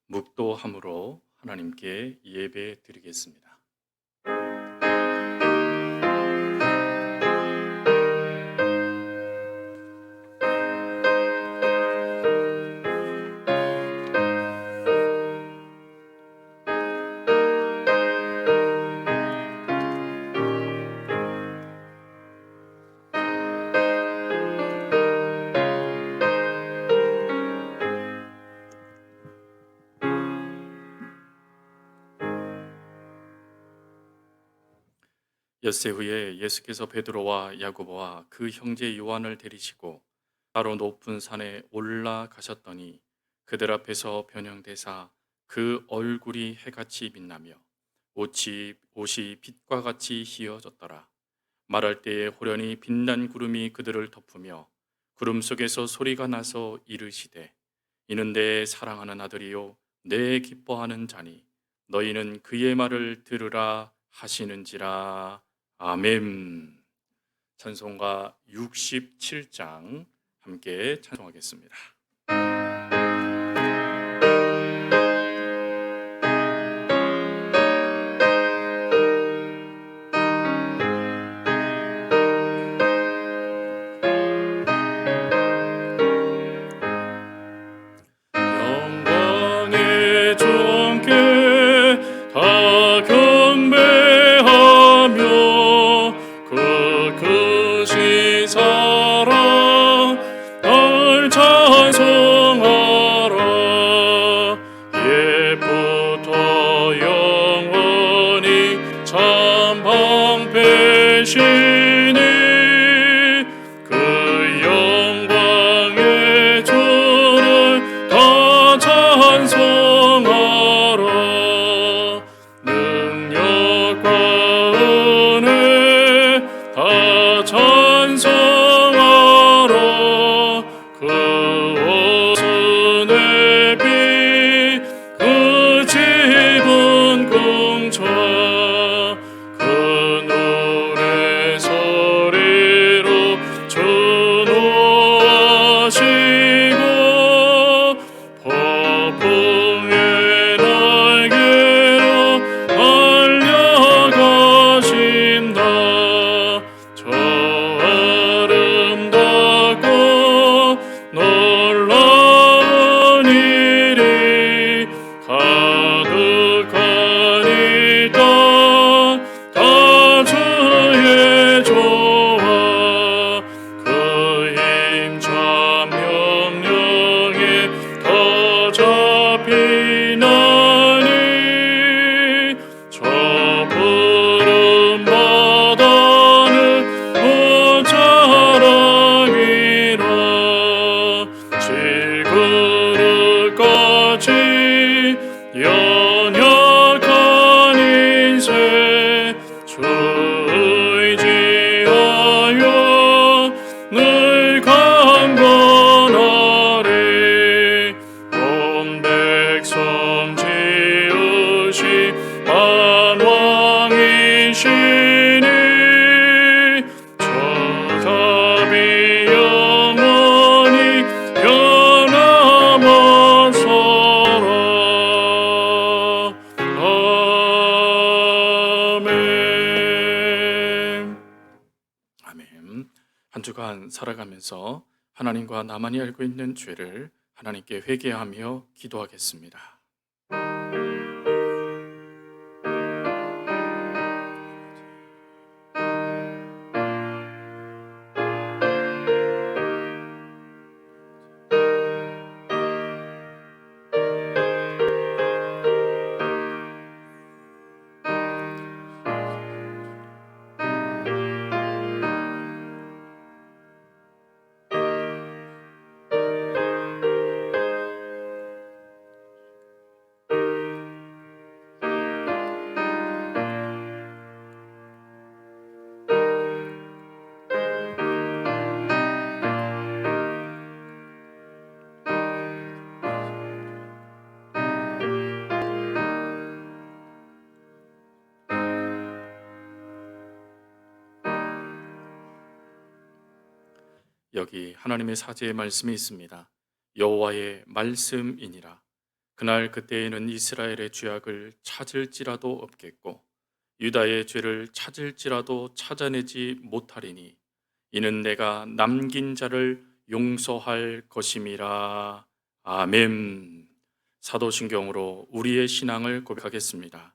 묵도함으로 하나님께 예배 드리겠습니다. 엿새 후에 예수께서 베드로와 야고보와 그 형제 요한을 데리시고 따로 높은 산에 올라가셨더니 그들 앞에서 변형되사 그 얼굴이 해같이 빛나며 옷이 빛과 같이 희어졌더라. 말할 때에 호련히 빛난 구름이 그들을 덮으며 구름 속에서 소리가 나서 이르시되 이는 내 사랑하는 아들이요 내 기뻐하는 자니 너희는 그의 말을 들으라 하시는지라. 아멘. 찬송가 67장 함께 찬송하겠습니다. 영광의 주께 다 경배하며 그 크신 사랑 널 찬송하라. 옛부터 영원히 참 방패시니 그 영광의 주를 다 찬송하라. 능력과 은혜 다 찬송하라. 그 옷은 햇빛 그 집은 공차 그 노래 소리로 주노하시고 폭풍의 날개로 달려가신다. 저 아름답고 놀라운 일이 가득하니까 다 주의 조화 그 힘찬 명령에 더 잡히나니 저 푸른 바다는 무자랑이라. 질그릇같이 연약한 인생 주 의지하여 늘 강건하리. 온 백성 지으신 만왕이시니 천사비 영원히 변함없어라. 아멘. 아멘. 한 주간 살아가면서 하나님과 나만이 알고 있는 죄를 하나님께 회개하며 기도하겠습니다. 여기 하나님의 사제의 말씀이 있습니다. 여호와의 말씀이니라. 그날 그때에는 이스라엘의 죄악을 찾을지라도 없겠고 유다의 죄를 찾을지라도 찾아내지 못하리니 이는 내가 남긴 자를 용서할 것임이라. 아멘. 사도신경으로 우리의 신앙을 고백하겠습니다.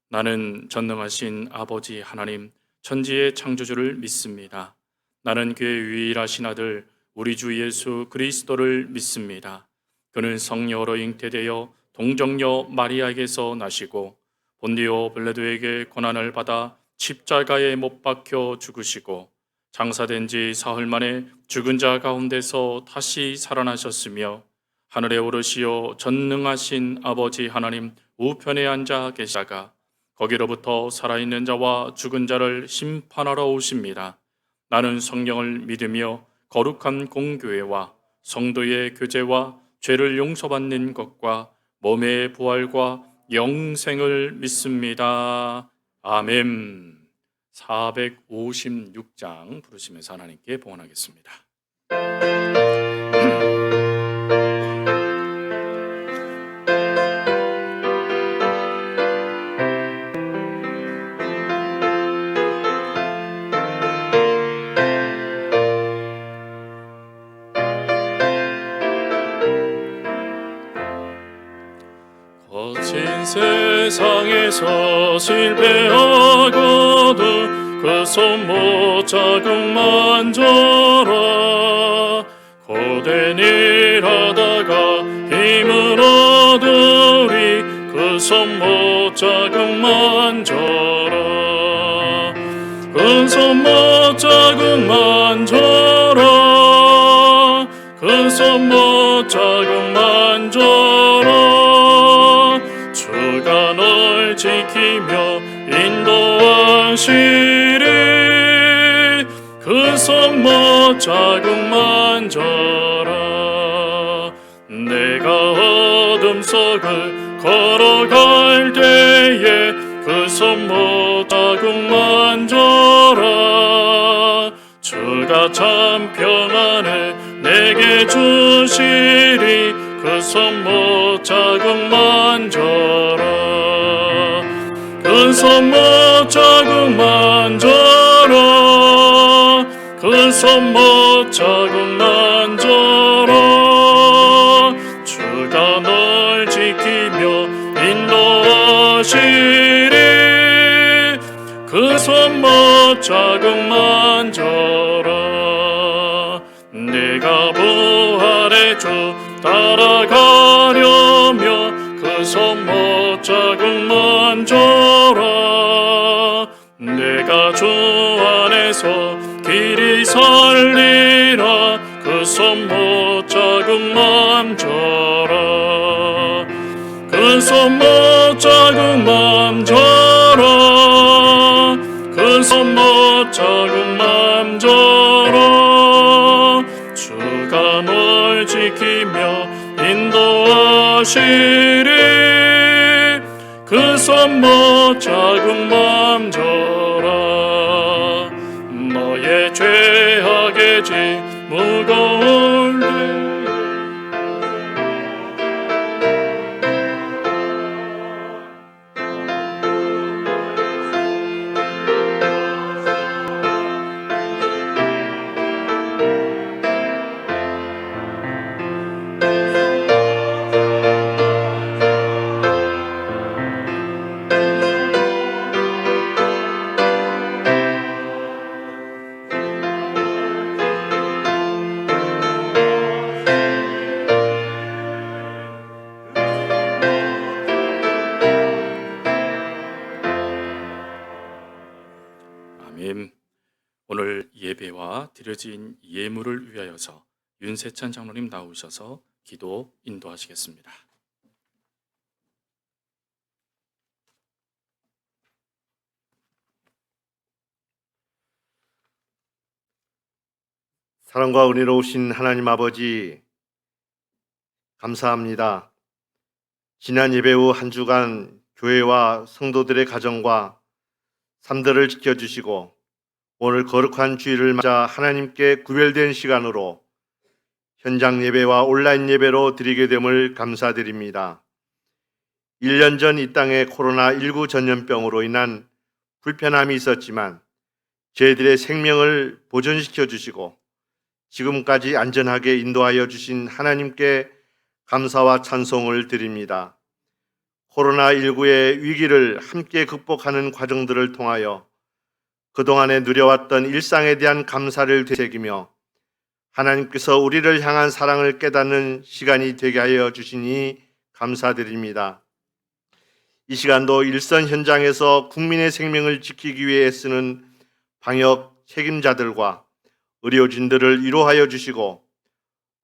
나는 전능하신 아버지 하나님 천지의 창조주를 믿습니다. 나는 그의 유일하신 아들 우리 주 예수 그리스도를 믿습니다. 그는 성령으로 잉태되어 동정녀 마리아에게서 나시고 본디오 빌라도에게 고난을 받아 십자가에 못 박혀 죽으시고 장사된 지 사흘 만에 죽은 자 가운데서 다시 살아나셨으며 하늘에 오르시어 전능하신 아버지 하나님 우편에 앉아 계시다가 거기로부터 살아있는 자와 죽은 자를 심판하러 오십니다. 나는 성령을 믿으며 거룩한 공교회와 성도의 교제와 죄를 용서받는 것과 몸의 부활과 영생을 믿습니다. 아멘. 456장 부르시면서 하나님께 봉헌하겠습니다. 거친 세상에서 실패하고도 그 손 못 자국만 져라. 고된 일 하다가 힘을 얻으리. 그 손 못 자국만 져라. 그 손 못 자국만 져라. 그 손 못 자국만 져라. 주가 널 지키며 인도하시리. 그 손 못 자국만 져라. 내가 어둠 속을 걸어갈 때에 그 손 못 자국만 져라. 주가 참 평안을 내게 주시리. 그 손 못 자국만 져라. 그 손 못 자국만 져라. 그 손 못 자국만 져라. 주가 널 지키며 인도하시리. 그 손 못 자국만 져라. 내가 부활의 주 따라가려며 그 손 못 자국만 져라. 내가 주 안에서 길이 살리라. 그 손 못 자국만 져라. 그 손 못 자국만 져라. 그 손 못 자국만 져라. 주가 널 지키며 인도하시리. 그 손 못 자국만 져라. 너의 죄악의 짐 무거울 때 오늘 예배와 드려진 예물을 위하여서 윤세찬 장로님 나오셔서 기도 인도하시겠습니다. 사랑과 은혜로우신 하나님 아버지, 감사합니다. 지난 예배 후 한 주간 교회와 성도들의 가정과 삶들을 지켜주시고 오늘 거룩한 주일을 맞아 하나님께 구별된 시간으로 현장 예배와 온라인 예배로 드리게 됨을 감사드립니다. 1년 전 이 땅에 코로나19 전염병으로 인한 불편함이 있었지만 저희들의 생명을 보존시켜 주시고 지금까지 안전하게 인도하여 주신 하나님께 감사와 찬송을 드립니다. 코로나19의 위기를 함께 극복하는 과정들을 통하여 그동안에 누려왔던 일상에 대한 감사를 되새기며 하나님께서 우리를 향한 사랑을 깨닫는 시간이 되게 하여 주시니 감사드립니다. 이 시간도 일선 현장에서 국민의 생명을 지키기 위해 애쓰는 방역 책임자들과 의료진들을 위로하여 주시고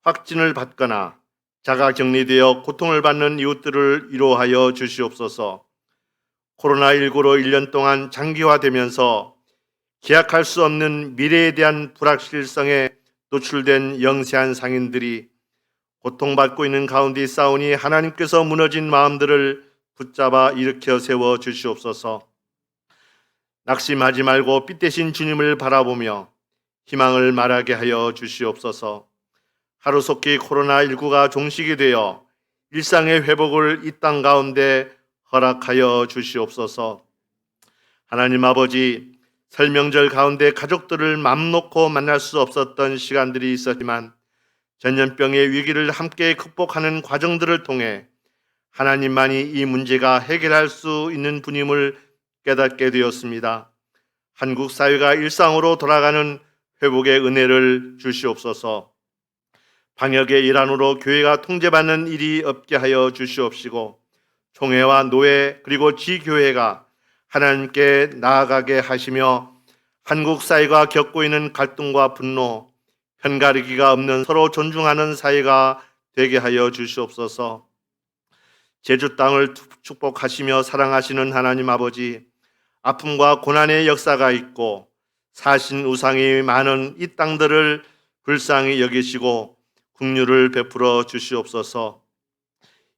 확진을 받거나 자가 격리되어 고통을 받는 이웃들을 위로하여 주시옵소서. 코로나19로 1년 동안 장기화되면서 기약할 수 없는 미래에 대한 불확실성에 노출된 영세한 상인들이 고통받고 있는 가운데 싸우니 하나님께서 무너진 마음들을 붙잡아 일으켜 세워 주시옵소서. 낙심하지 말고 빛대신 주님을 바라보며 희망을 말하게 하여 주시옵소서. 하루속히 코로나19가 종식이 되어 일상의 회복을 이 땅 가운데 허락하여 주시옵소서. 하나님 아버지, 설명절 가운데 가족들을 맘 놓고 만날 수 없었던 시간들이 있었지만 전염병의 위기를 함께 극복하는 과정들을 통해 하나님만이 이 문제가 해결할 수 있는 분임을 깨닫게 되었습니다. 한국 사회가 일상으로 돌아가는 회복의 은혜를 주시옵소서. 방역의 일환으로 교회가 통제받는 일이 없게 하여 주시옵시고 총회와 노회 그리고 지교회가 하나님께 나아가게 하시며 한국 사회가 겪고 있는 갈등과 분노, 편가르기가 없는 서로 존중하는 사회가 되게 하여 주시옵소서. 제주 땅을 축복하시며 사랑하시는 하나님 아버지, 아픔과 고난의 역사가 있고 사신 우상이 많은 이 땅들을 불쌍히 여기시고 긍휼을 베풀어 주시옵소서.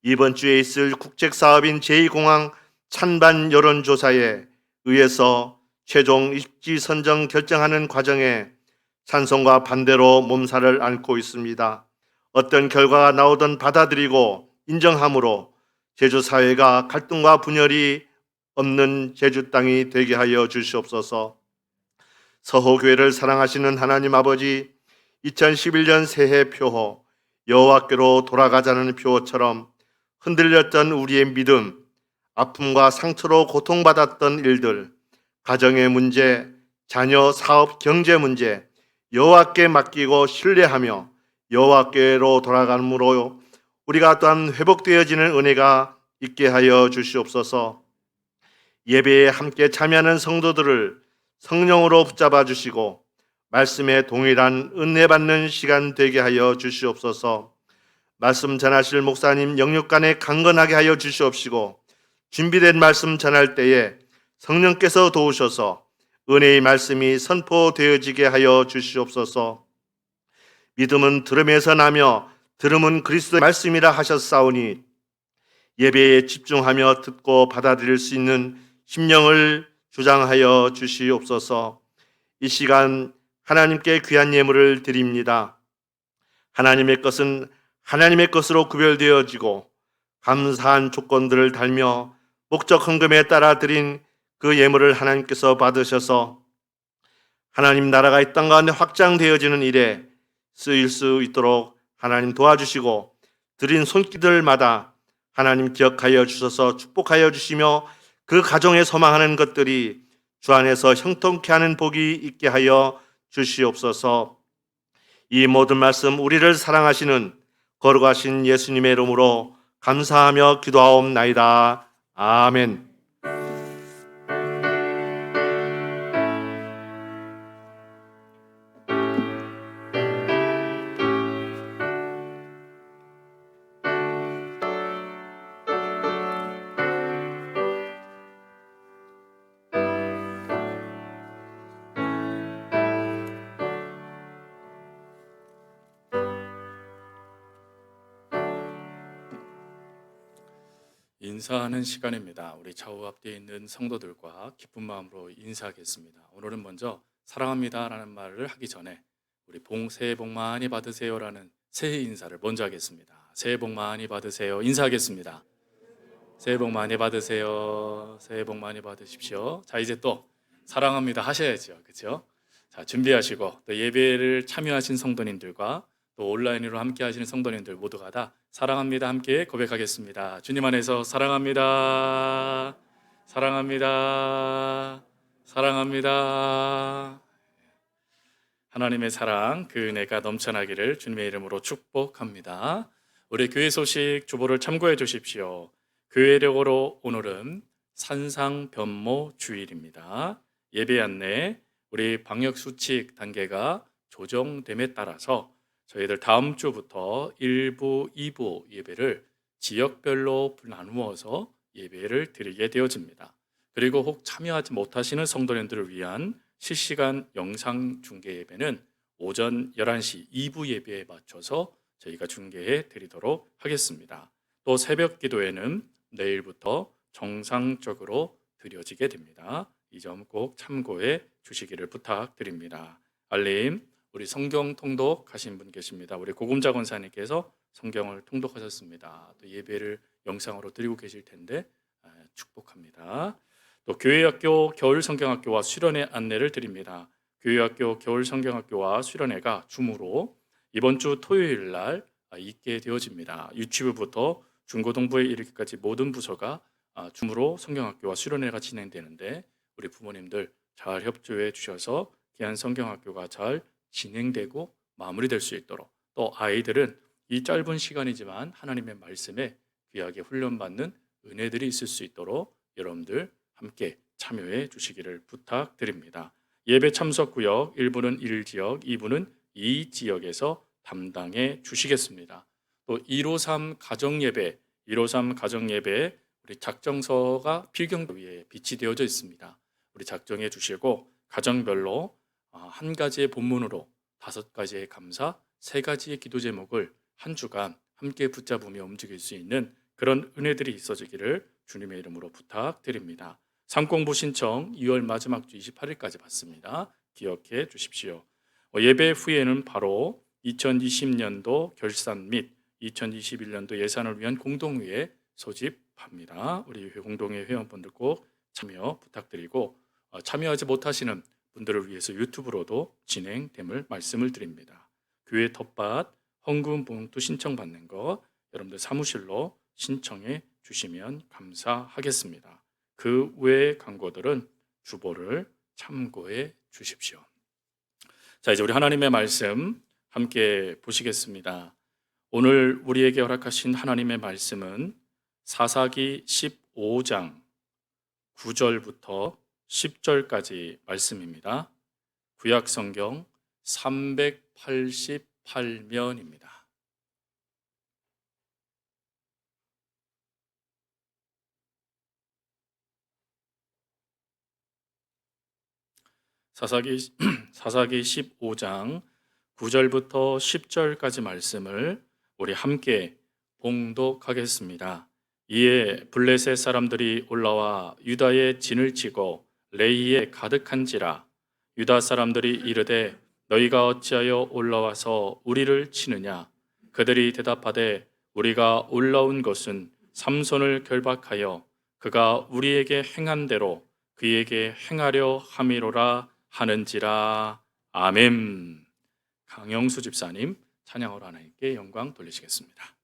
이번 주에 있을 국책사업인 제2공항 찬반 여론조사에 의해서 최종 입지 선정 결정하는 과정에 찬성과 반대로 몸살을 앓고 있습니다. 어떤 결과가 나오든 받아들이고 인정함으로 제주 사회가 갈등과 분열이 없는 제주 땅이 되게 하여 주시옵소서. 서호교회를 사랑하시는 하나님 아버지, 2011년 새해 표호 여호와께로 돌아가자는 표어처럼 흔들렸던 우리의 믿음, 아픔과 상처로 고통받았던 일들, 가정의 문제, 자녀, 사업, 경제 문제 여호와께 맡기고 신뢰하며 여호와께로 돌아감으로 우리가 또한 회복되어지는 은혜가 있게 하여 주시옵소서. 예배에 함께 참여하는 성도들을 성령으로 붙잡아 주시고 말씀에 동일한 은혜 받는 시간 되게 하여 주시옵소서. 말씀 전하실 목사님 영육간에 강건하게 하여 주시옵시고 준비된 말씀 전할 때에 성령께서 도우셔서 은혜의 말씀이 선포되어지게 하여 주시옵소서. 믿음은 들음에서 나며 들음은 그리스도의 말씀이라 하셨사오니 예배에 집중하며 듣고 받아들일 수 있는 심령을 주장하여 주시옵소서. 이 시간 하나님께 귀한 예물을 드립니다. 하나님의 것은 하나님의 것으로 구별되어지고 감사한 조건들을 달며 목적 헌금에 따라 드린 그 예물을 하나님께서 받으셔서 하나님 나라가 이 땅 가운데 확장되어지는 일에 쓰일 수 있도록 하나님 도와주시고 드린 손길들마다 하나님 기억하여 주셔서 축복하여 주시며 그 가정에 소망하는 것들이 주 안에서 형통케 하는 복이 있게 하여 주시옵소서. 이 모든 말씀 우리를 사랑하시는 거룩하신 예수님의 이름으로 감사하며 기도하옵나이다. 아멘. 인사하는 시간입니다. 우리 좌우 앞뒤에 있는 성도들과 기쁜 마음으로 인사하겠습니다. 오늘은 먼저 사랑합니다라는 말을 하기 전에 우리 새해 복 많이 받으세요라는 새해 인사를 먼저 하겠습니다. 새해 복 많이 받으세요. 인사하겠습니다. 새해 복 많이 받으세요. 새해 복 많이 받으십시오. 자, 이제 또 사랑합니다 하셔야죠. 그렇죠? 자, 준비하시고 또 예배를 참여하신 성도님들과 또 온라인으로 함께 하시는 성도님들 모두가 다 사랑합니다 함께 고백하겠습니다. 주님 안에서 사랑합니다. 사랑합니다. 사랑합니다. 하나님의 사랑, 그 은혜가 넘쳐나기를 주님의 이름으로 축복합니다. 우리 교회 소식 주보를 참고해 주십시오. 교회력으로 오늘은 산상변모 주일입니다. 예배 안내, 우리 방역 수칙 단계가 조정됨에 따라서 저희들 다음 주부터 1부, 2부 예배를 지역별로 나누어서 예배를 드리게 되어집니다. 그리고 혹 참여하지 못하시는 성도님들을 위한 실시간 영상 중계 예배는 오전 11시 2부 예배에 맞춰서 저희가 중계해 드리도록 하겠습니다. 또 새벽 기도회는 내일부터 정상적으로 드려지게 됩니다. 이 점 꼭 참고해 주시기를 부탁드립니다. 알림, 우리 성경 통독하신 분 계십니다. 우리 고금자 권사님께서 성경을 통독하셨습니다. 또 예배를 영상으로 드리고 계실 텐데 축복합니다. 또 교회학교 겨울 성경학교와 수련회 안내를 드립니다. 교회학교 겨울 성경학교와 수련회가 줌으로 이번 주 토요일 날 있게 되어집니다. 유치부부터 중고등부에 이르기까지 모든 부서가 줌으로 성경학교와 수련회가 진행되는데 우리 부모님들 잘 협조해 주셔서 귀한 성경학교가 잘 진행되고 마무리될 수 있도록, 또 아이들은 이 짧은 시간이지만 하나님의 말씀에 귀하게 훈련받는 은혜들이 있을 수 있도록 여러분들 함께 참여해 주시기를 부탁드립니다. 예배 참석 구역 1부는 1지역, 2부는 2지역에서 담당해 주시겠습니다. 또 153 가정예배, 153 가정예배 우리 작정서가 필경도 위에 비치되어져 있습니다. 우리 작정해 주시고 가정별로 한 가지의 본문으로 5가지의 감사, 3가지의 기도 제목을 한 주간 함께 붙잡으며 움직일 수 있는 그런 은혜들이 있어지기를 주님의 이름으로 부탁드립니다. 상공부 신청 2월 마지막 주 28일까지 받습니다. 기억해 주십시오. 예배 후에는 바로 2020년도 결산 및 2021년도 예산을 위한 공동회에 소집합니다. 우리 공동회 회원분들 꼭 참여 부탁드리고 참여하지 못하시는 분들을 위해서 유튜브로도 진행됨을 말씀을 드립니다. 교회 텃밭 헌금 봉투 신청받는 거 여러분들 사무실로 신청해 주시면 감사하겠습니다. 그 외의 광고들은 주보를 참고해 주십시오. 자, 이제 우리 하나님의 말씀 함께 보시겠습니다. 오늘 우리에게 허락하신 하나님의 말씀은 사사기 15장 9절부터 10절까지 말씀입니다. 구약 성경 388면입니다. 사사기 15장 9절부터 10절까지 말씀을 우리 함께 봉독하겠습니다. 이에 블레셋 사람들이 올라와 유다의 진을 치고 레이에 가득한지라. 유다 사람들이 이르되 너희가 어찌하여 올라와서 우리를 치느냐. 그들이 대답하되 우리가 올라온 것은 삼손을 결박하여 그가 우리에게 행한 대로 그에게 행하려 함이로라 하는지라. 아멘. 강영수 집사님 찬양으로 하나님께 영광 돌리시겠습니다.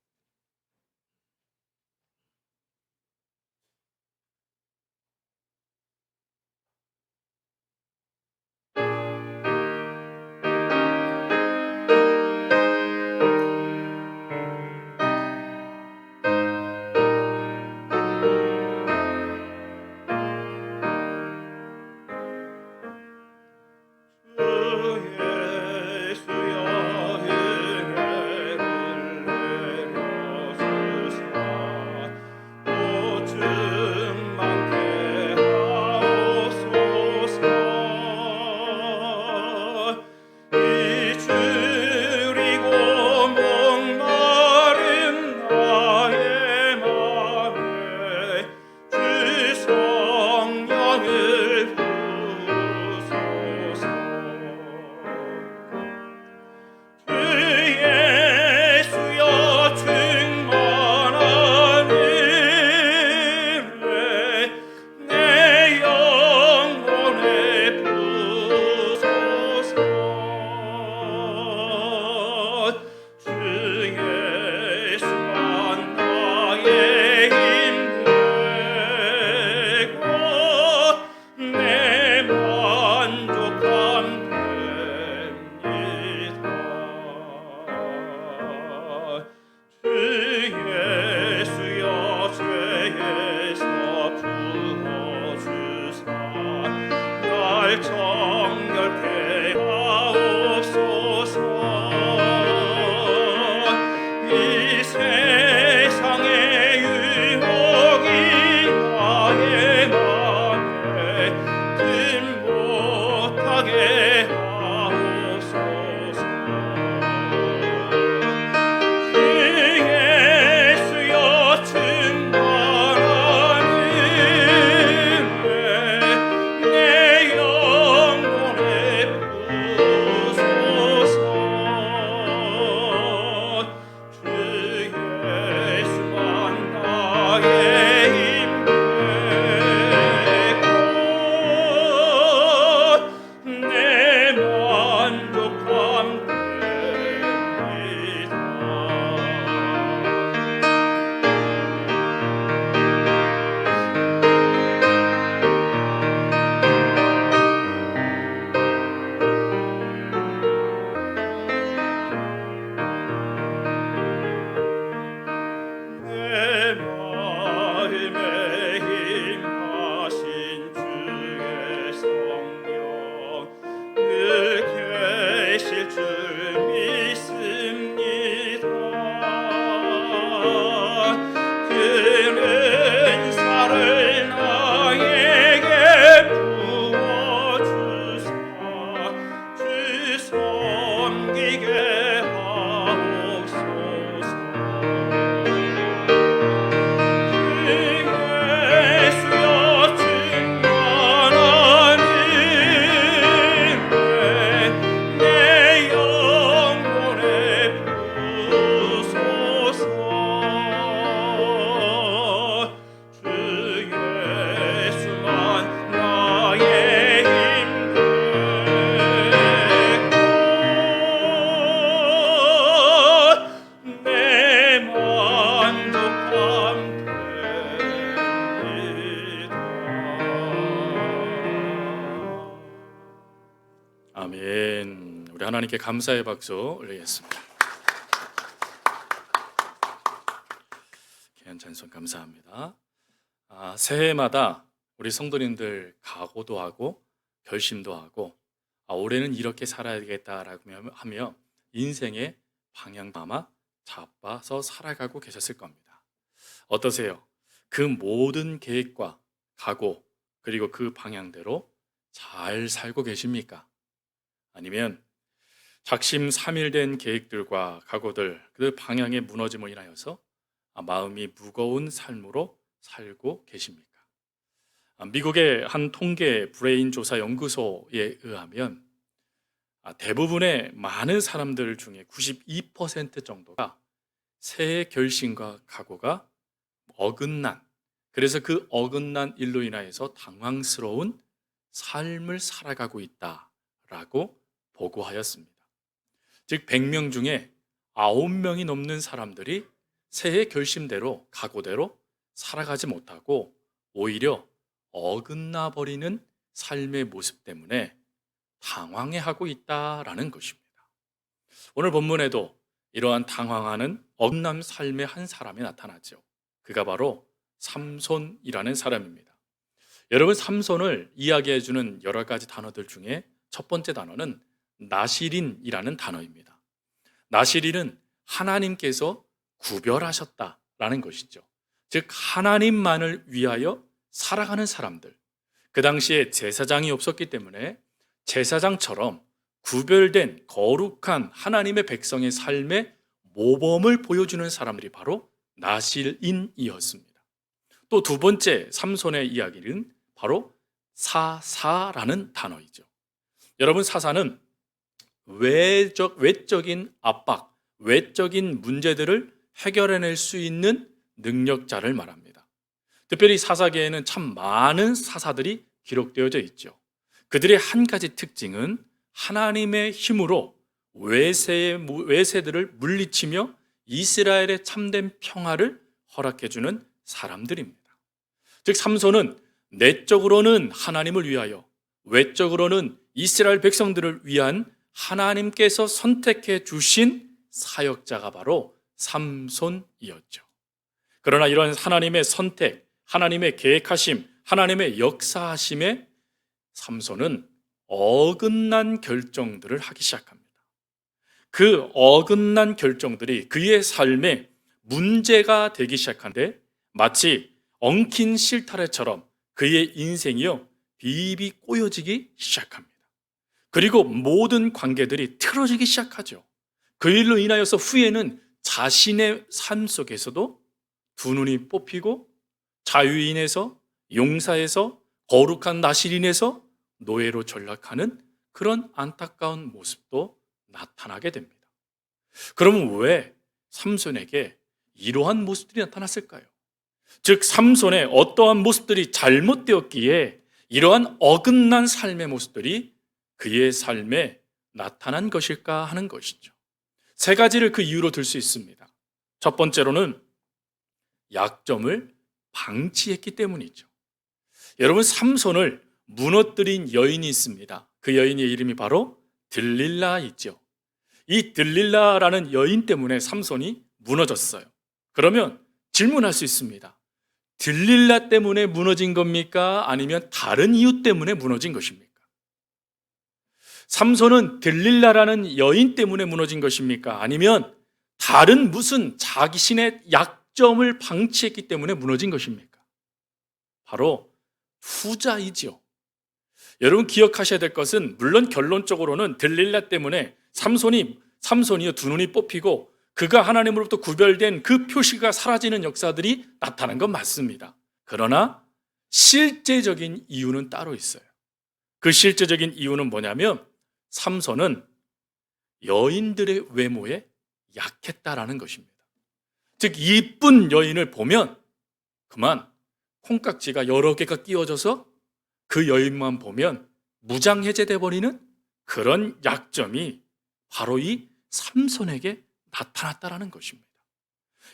하나님께 감사의 박수 올리겠습니다. 귀한 찬송 감사합니다. 새해마다 우리 성도님들 각오도 하고 결심도 하고 올해는 이렇게 살아야겠다라고 하며 인생의 방향 아마 잡아서 살아가고 계셨을 겁니다. 어떠세요? 그 모든 계획과 각오 그리고 그 방향대로 잘 살고 계십니까? 아니면 작심삼일된 계획들과 각오들 그 방향의 무너짐으로 인하여서 마음이 무거운 삶으로 살고 계십니까? 미국의 한 통계 브레인 조사 연구소에 의하면 대부분의 많은 사람들 중에 92% 정도가 새해 결심과 각오가 어긋난, 그래서 그 어긋난 일로 인하여서 당황스러운 삶을 살아가고 있다라고 보고하였습니다. 즉 100명 중에 9명이 넘는 사람들이 새해 결심대로 각오대로 살아가지 못하고 오히려 어긋나 버리는 삶의 모습 때문에 당황해하고 있다라는 것입니다. 오늘 본문에도 이러한 당황하는 어긋난 삶의 한 사람이 나타나죠. 그가 바로 삼손이라는 사람입니다. 여러분, 삼손을 이야기해 주는 여러 가지 단어들 중에 첫 번째 단어는 나시린이라는 단어입니다. 나시린은 하나님께서 구별하셨다라는 것이죠. 즉 하나님만을 위하여 살아가는 사람들. 그 당시에 제사장이 없었기 때문에 제사장처럼 구별된 거룩한 하나님의 백성의 삶의 모범을 보여주는 사람들이 바로 나실인이었습니다. 또 두 번째 삼손의 이야기는 바로 사사라는 단어이죠. 여러분, 사사는 외적인 압박, 외적인 문제들을 해결해낼 수 있는 능력자를 말합니다. 특별히 사사계에는 참 많은 사사들이 기록되어져 있죠. 그들의 한 가지 특징은 하나님의 힘으로 외세들을 물리치며 이스라엘의 참된 평화를 허락해주는 사람들입니다. 즉 삼손은 내적으로는 하나님을 위하여, 외적으로는 이스라엘 백성들을 위한 하나님께서 선택해 주신 사역자가 바로 삼손이었죠. 그러나 이런 하나님의 선택, 하나님의 계획하심, 하나님의 역사하심에 삼손은 어긋난 결정들을 하기 시작합니다. 그 어긋난 결정들이 그의 삶에 문제가 되기 시작한데 마치 엉킨 실타래처럼 그의 인생이요 비비 꼬여지기 시작합니다. 그리고 모든 관계들이 틀어지기 시작하죠. 그 일로 인하여서 후에는 자신의 삶 속에서도 두 눈이 뽑히고 자유인에서 용사에서 거룩한 나실인에서 노예로 전락하는 그런 안타까운 모습도 나타나게 됩니다. 그러면 왜 삼손에게 이러한 모습들이 나타났을까요? 즉 삼손의 어떠한 모습들이 잘못되었기에 이러한 어긋난 삶의 모습들이 그의 삶에 나타난 것일까 하는 것이죠. 세 가지를 그 이유로 들 수 있습니다. 첫 번째로는 약점을 방치했기 때문이죠. 여러분, 삼손을 무너뜨린 여인이 있습니다. 그 여인의 이름이 바로 들릴라이죠. 이 들릴라라는 여인 때문에 삼손이 무너졌어요. 그러면 질문할 수 있습니다. 들릴라 때문에 무너진 겁니까? 아니면 다른 이유 때문에 무너진 것입니까? 삼손은 들릴라라는 여인 때문에 무너진 것입니까? 아니면 다른 무슨 자기신의 약점을 방치했기 때문에 무너진 것입니까? 바로 후자이죠. 여러분 기억하셔야 될 것은 물론 결론적으로는 들릴라 때문에 삼손이요 두 눈이 뽑히고 그가 하나님으로부터 구별된 그 표시가 사라지는 역사들이 나타난 건 맞습니다. 그러나 실제적인 이유는 따로 있어요. 그 실제적인 이유는 뭐냐면 삼손은 여인들의 외모에 약했다라는 것입니다. 즉 이쁜 여인을 보면 그만 콩깍지가 여러 개가 끼워져서 그 여인만 보면 무장해제돼 버리는 그런 약점이 바로 이 삼손에게 나타났다라는 것입니다.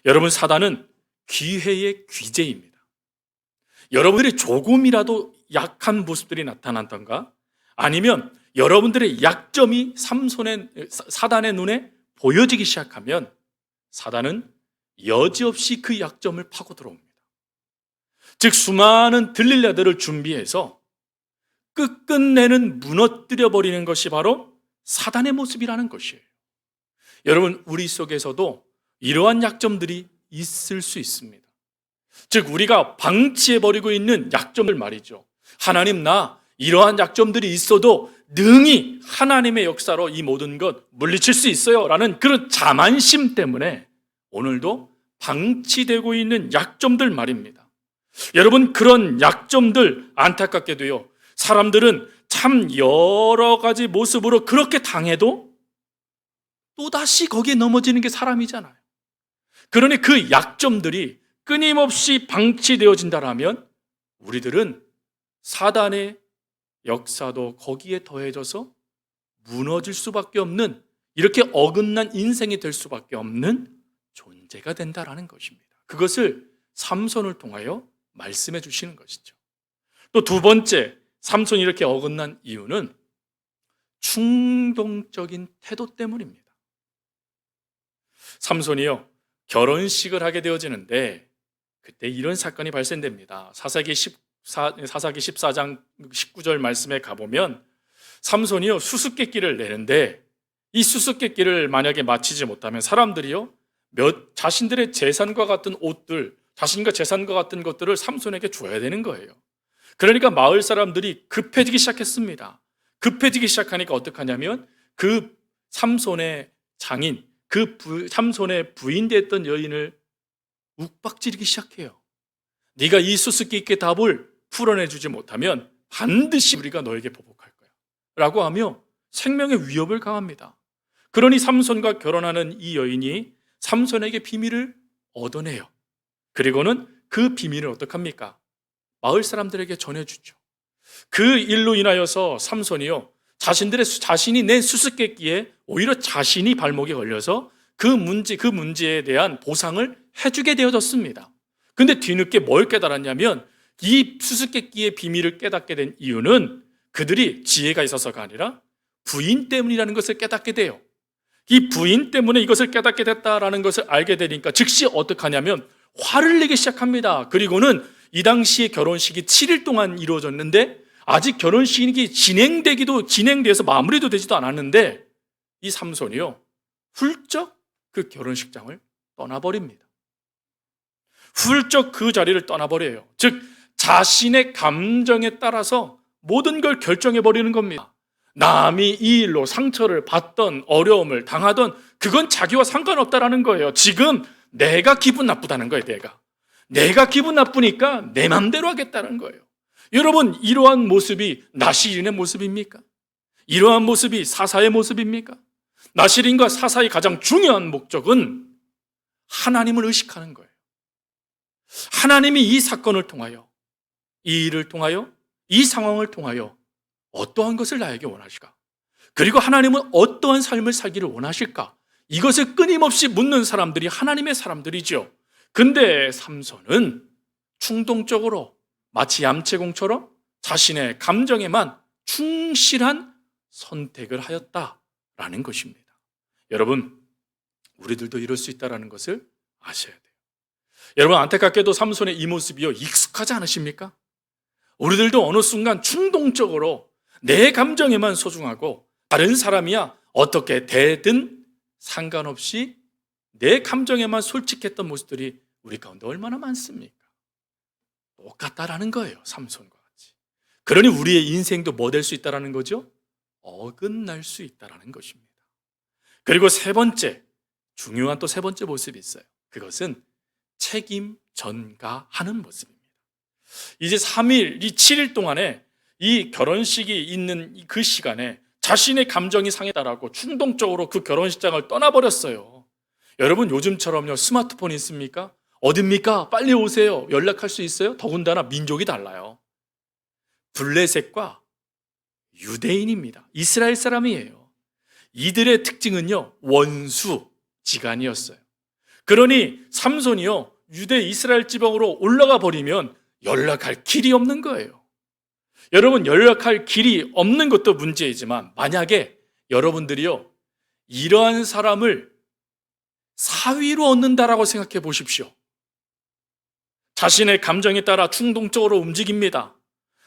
여러분, 사단은 기회의 귀재입니다. 여러분들이 조금이라도 약한 모습들이 나타난던가 아니면 여러분들의 약점이 사단의 눈에 보여지기 시작하면 사단은 여지없이 그 약점을 파고 들어옵니다. 즉 수많은 들릴라들을 준비해서 끝끝내는 무너뜨려 버리는 것이 바로 사단의 모습이라는 것이에요. 여러분, 우리 속에서도 이러한 약점들이 있을 수 있습니다. 즉 우리가 방치해버리고 있는 약점들 말이죠. 하나님, 나 이러한 약점들이 있어도 능히 하나님의 역사로 이 모든 것 물리칠 수 있어요 라는 그런 자만심 때문에 오늘도 방치되고 있는 약점들 말입니다. 여러분, 그런 약점들 안타깝게도요, 사람들은 참 여러 가지 모습으로 그렇게 당해도 또다시 거기에 넘어지는 게 사람이잖아요. 그러니 그 약점들이 끊임없이 방치되어진다면 우리들은 사단의 역사도 거기에 더해져서 무너질 수밖에 없는, 이렇게 어긋난 인생이 될 수밖에 없는 존재가 된다라는 것입니다. 그것을 삼손을 통하여 말씀해 주시는 것이죠. 또 두 번째, 삼손이 이렇게 어긋난 이유는 충동적인 태도 때문입니다. 삼손이요, 결혼식을 하게 되어지는데 그때 이런 사건이 발생됩니다. 사사기 14장 19절 말씀에 가보면 삼손이요, 수수께끼를 내는데 이 수수께끼를 만약에 마치지 못하면 사람들이요, 자신들의 재산과 같은 옷들, 자신과 재산과 같은 것들을 삼손에게 줘야 되는 거예요. 그러니까 마을 사람들이 급해지기 시작했습니다. 급해지기 시작하니까 어떡하냐면 그 삼손의 장인, 삼손의 부인 됐던 여인을 욱박지르기 시작해요. 네가 이 수수께끼의 답을 풀어내주지 못하면 반드시 우리가 너에게 보복할 거야 라고 하며 생명의 위협을 가합니다. 그러니 삼손과 결혼하는 이 여인이 삼손에게 비밀을 얻어내요. 그리고는 그 비밀을 어떡합니까? 마을 사람들에게 전해주죠. 그 일로 인하여서 삼손이요, 자신이 낸 수수께끼에 오히려 자신이 발목에 걸려서 그 문제에 대한 보상을 해주게 되어졌습니다. 근데 뒤늦게 뭘 깨달았냐면 이 수수께끼의 비밀을 깨닫게 된 이유는 그들이 지혜가 있어서가 아니라 부인 때문이라는 것을 깨닫게 돼요. 이 부인 때문에 이것을 깨닫게 됐다라는 것을 알게 되니까 즉시 어떡하냐면 화를 내기 시작합니다. 그리고는 이 당시에 결혼식이 7일 동안 이루어졌는데 아직 결혼식이 진행돼서 마무리도 되지도 않았는데 이 삼손이요, 훌쩍 그 결혼식장을 떠나버립니다. 훌쩍 그 자리를 떠나버려요. 즉 자신의 감정에 따라서 모든 걸 결정해버리는 겁니다. 남이 이 일로 상처를 받던, 어려움을 당하던, 그건 자기와 상관없다라는 거예요. 지금 내가 기분 나쁘다는 거예요. 내가 기분 나쁘니까 내 맘대로 하겠다는 거예요. 여러분, 이러한 모습이 나시린의 모습입니까? 이러한 모습이 사사의 모습입니까? 나시린과 사사의 가장 중요한 목적은 하나님을 의식하는 거예요. 하나님이 이 사건을 통하여, 이 일을 통하여, 이 상황을 통하여 어떠한 것을 나에게 원하실까? 그리고 하나님은 어떠한 삶을 살기를 원하실까? 이것을 끊임없이 묻는 사람들이 하나님의 사람들이죠. 근데 삼손은 충동적으로 마치 얌체공처럼 자신의 감정에만 충실한 선택을 하였다라는 것입니다. 여러분, 우리들도 이럴 수 있다는 것을 아셔야 돼요. 여러분, 안타깝게도 삼손의 이 모습이요, 익숙하지 않으십니까? 우리들도 어느 순간 충동적으로 내 감정에만 소중하고 다른 사람이야 어떻게 대든 상관없이 내 감정에만 솔직했던 모습들이 우리 가운데 얼마나 많습니까? 똑같다라는 거예요, 삼손과 같이. 그러니 우리의 인생도 뭐 될 수 있다는 거죠? 어긋날 수 있다는 것입니다. 그리고 중요한 또 세 번째 모습이 있어요. 그것은 책임 전가하는 모습입니다. 이제 7일 동안에 이 결혼식이 있는 그 시간에 자신의 감정이 상했다라고 충동적으로 그 결혼식장을 떠나버렸어요. 여러분, 요즘처럼요, 스마트폰이 있습니까? 어딥니까? 빨리 오세요. 연락할 수 있어요? 더군다나 민족이 달라요. 블레셋과 유대인입니다. 이스라엘 사람이에요. 이들의 특징은요, 원수지간이었어요. 그러니 삼손이요, 유대 이스라엘 지방으로 올라가 버리면 연락할 길이 없는 거예요. 여러분, 연락할 길이 없는 것도 문제이지만 만약에 여러분들이요, 이러한 사람을 사위로 얻는다라고 생각해 보십시오. 자신의 감정에 따라 충동적으로 움직입니다.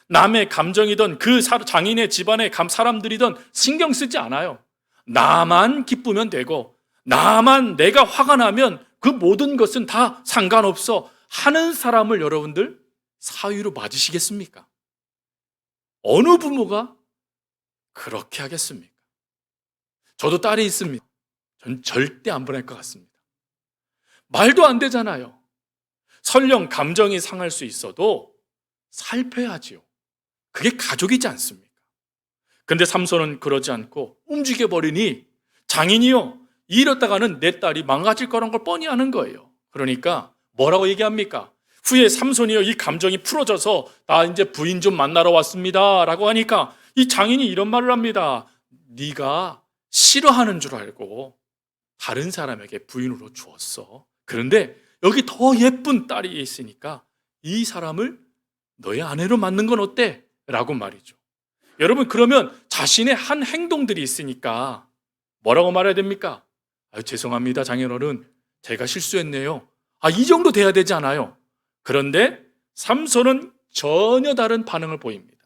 남의 감정이든 그 장인의 집안의 사람들이든 신경 쓰지 않아요. 나만 기쁘면 되고, 나만 내가 화가 나면 그 모든 것은 다 상관없어 하는 사람을 여러분들 사위로 맞으시겠습니까? 어느 부모가 그렇게 하겠습니까? 저도 딸이 있습니다. 전 절대 안 보낼 것 같습니다. 말도 안 되잖아요. 설령 감정이 상할 수 있어도 살펴야지요. 그게 가족이지 않습니까? 근데 삼손은 그러지 않고 움직여버리니 장인이요, 이러다가는 내 딸이 망가질 거란 걸 뻔히 아는 거예요. 그러니까 뭐라고 얘기합니까? 후에 삼손이요, 이 감정이 풀어져서 나 이제 부인 좀 만나러 왔습니다 라고 하니까 이 장인이 이런 말을 합니다. 네가 싫어하는 줄 알고 다른 사람에게 부인으로 주었어. 그런데 여기 더 예쁜 딸이 있으니까 이 사람을 너의 아내로 맡는 건 어때? 라고 말이죠. 여러분, 그러면 자신의 한 행동들이 있으니까 뭐라고 말해야 됩니까? 죄송합니다, 장인어른. 제가 실수했네요. 이 정도 돼야 되지 않아요? 그런데 삼손은 전혀 다른 반응을 보입니다.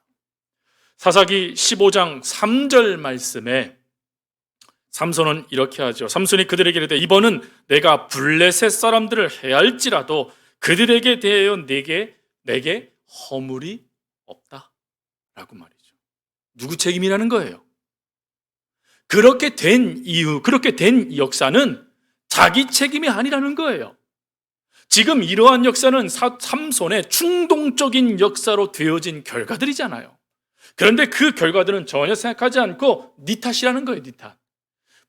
사사기 15장 3절 말씀에 삼손은 이렇게 하죠. 삼손이 그들에게 이르되 이번은 내가 블레셋 사람들을 해할지라도 그들에게 대하여 내게 허물이 없다 라고 말이죠. 누구 책임이라는 거예요? 그렇게 된 이유, 그렇게 된 역사는 자기 책임이 아니라는 거예요. 지금 이러한 역사는 삼손의 충동적인 역사로 되어진 결과들이잖아요. 그런데 그 결과들은 전혀 생각하지 않고 네 탓이라는 거예요. 네 탓.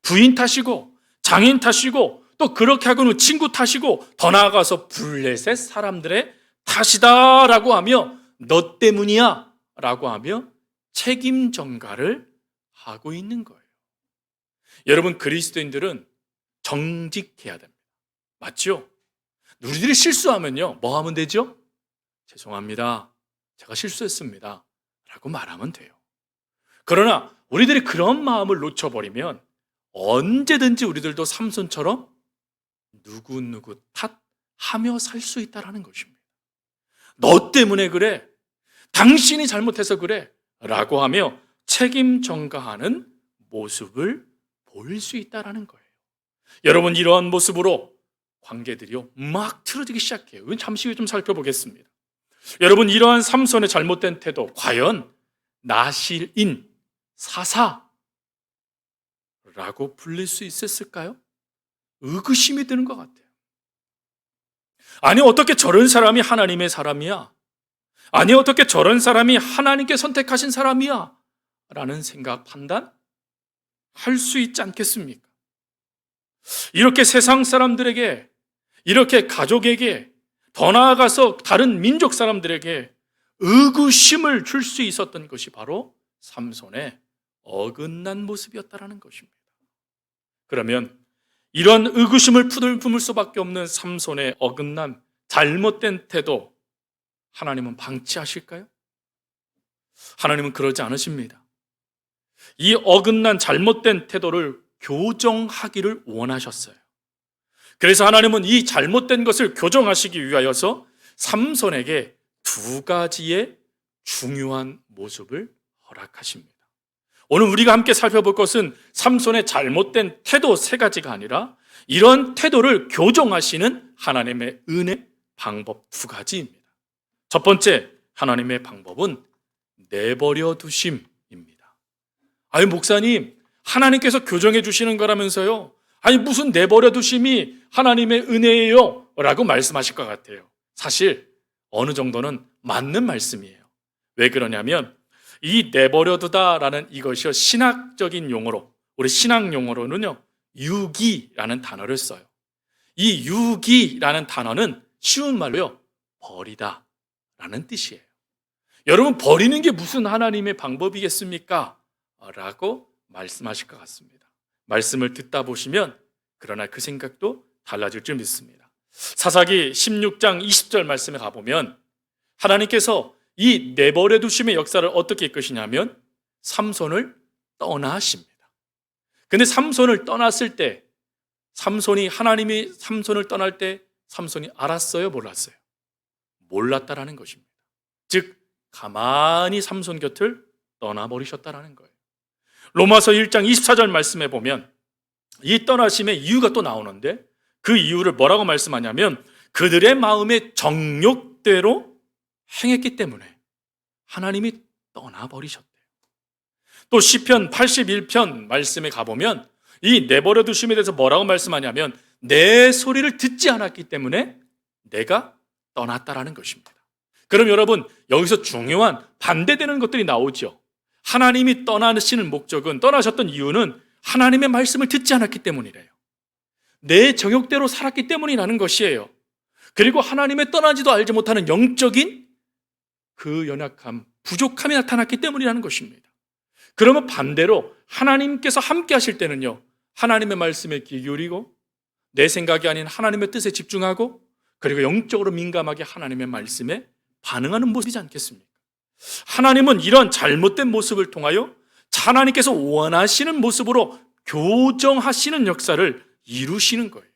부인 탓이고 장인 탓이고 또 그렇게 하고는 친구 탓이고 더 나아가서 블레셋 사람들의 탓이다 라고 하며 너 때문이야 라고 하며 책임 전가를 하고 있는 거예요. 여러분, 그리스도인들은 정직해야 됩니다. 맞죠? 우리들이 실수하면요, 뭐 하면 되죠? 죄송합니다, 제가 실수했습니다 라고 말하면 돼요. 그러나 우리들이 그런 마음을 놓쳐버리면 언제든지 우리들도 삼손처럼 누구누구 탓하며 살 수 있다는 것입니다. 너 때문에 그래, 당신이 잘못해서 그래 라고 하며 책임 전가하는 모습을 보일 수 있다는 거예요. 여러분, 이러한 모습으로 관계들이요 막 틀어지기 시작해요. 잠시 후에 좀 살펴보겠습니다. 여러분, 이러한 삼손의 잘못된 태도, 과연 나실인 사사라고 불릴 수 있었을까요? 의구심이 드는 것 같아요. 아니, 어떻게 저런 사람이 하나님의 사람이야? 아니, 어떻게 저런 사람이 하나님께 선택하신 사람이야? 라는 생각, 판단 할 수 있지 않겠습니까? 이렇게 세상 사람들에게, 이렇게 가족에게, 더 나아가서 다른 민족 사람들에게 의구심을 줄 수 있었던 것이 바로 삼손의 어긋난 모습이었다는 것입니다. 그러면 이런 의구심을 품을 수밖에 없는 삼손의 어긋난 잘못된 태도, 하나님은 방치하실까요? 하나님은 그러지 않으십니다. 이 어긋난 잘못된 태도를 교정하기를 원하셨어요. 그래서 하나님은 이 잘못된 것을 교정하시기 위하여서 삼손에게 두 가지의 중요한 모습을 허락하십니다. 오늘 우리가 함께 살펴볼 것은 삼손의 잘못된 태도 세 가지가 아니라 이런 태도를 교정하시는 하나님의 은혜 방법 두 가지입니다. 첫 번째, 하나님의 방법은 내버려 두심입니다. 아니, 목사님, 하나님께서 교정해 주시는 거라면서요? 아니, 무슨 내버려 두심이 하나님의 은혜예요? 라고 말씀하실 것 같아요. 사실 어느 정도는 맞는 말씀이에요. 왜 그러냐면 이 내버려 두다라는 이것이요, 신학적인 용어로, 우리 신학 용어로는요, 유기라는 단어를 써요. 이 유기라는 단어는 쉬운 말로요, 버리다 라는 뜻이에요. 여러분, 버리는 게 무슨 하나님의 방법이겠습니까? 라고 말씀하실 것 같습니다. 말씀을 듣다 보시면 그러나 그 생각도 달라질 줄 믿습니다. 사사기 16장 20절 말씀에 가보면 하나님께서 이 내버려 두심의 역사를 어떻게 이끄시냐면 삼손을 떠나십니다. 근데 삼손을 떠났을 때 하나님이 삼손을 떠날 때 삼손이 알았어요, 몰랐어요? 몰랐다라는 것입니다. 즉 가만히 삼손 곁을 떠나버리셨다라는 거예요. 로마서 1장 24절 말씀에 보면 이 떠나심의 이유가 또 나오는데 그 이유를 뭐라고 말씀하냐면 그들의 마음의 정욕대로 행했기 때문에 하나님이 떠나버리셨대요. 또 시편 81편 말씀에 가보면 이 내버려 두심에 대해서 뭐라고 말씀하냐면 내 소리를 듣지 않았기 때문에 내가 떠났다라는 것입니다. 그럼 여러분 여기서 중요한 반대되는 것들이 나오죠. 하나님이 떠나셨던 이유는 하나님의 말씀을 듣지 않았기 때문이래요. 내 정욕대로 살았기 때문이라는 것이에요. 그리고 하나님의 떠나지도 알지 못하는 영적인 그 연약함, 부족함이 나타났기 때문이라는 것입니다. 그러면 반대로 하나님께서 함께 하실 때는요, 하나님의 말씀에 귀 기울이고 내 생각이 아닌 하나님의 뜻에 집중하고 그리고 영적으로 민감하게 하나님의 말씀에 반응하는 모습이지 않겠습니까? 하나님은 이런 잘못된 모습을 통하여 하나님께서 원하시는 모습으로 교정하시는 역사를 이루시는 거예요.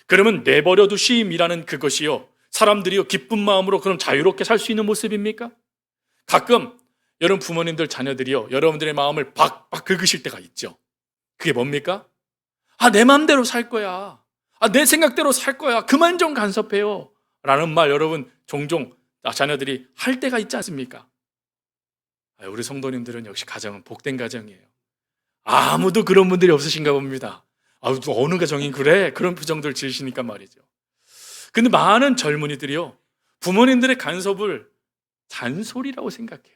그러면 내버려 두심이라는 그것이요, 사람들이요 기쁜 마음으로 그럼 자유롭게 살 수 있는 모습입니까? 가끔 여러분 부모님들 자녀들이요 여러분들의 마음을 박박 긁으실 때가 있죠. 그게 뭡니까? 내 마음대로 살 거야, 내 생각대로 살 거야, 그만 좀 간섭해요 라는 말 여러분 종종 자녀들이 할 때가 있지 않습니까? 우리 성도님들은 역시 가정은 복된 가정이에요. 아무도 그런 분들이 없으신가 봅니다. 어느 가정이 그래? 그런 표정들 지으시니까 말이죠. 근데 많은 젊은이들이요 부모님들의 간섭을 잔소리라고 생각해요.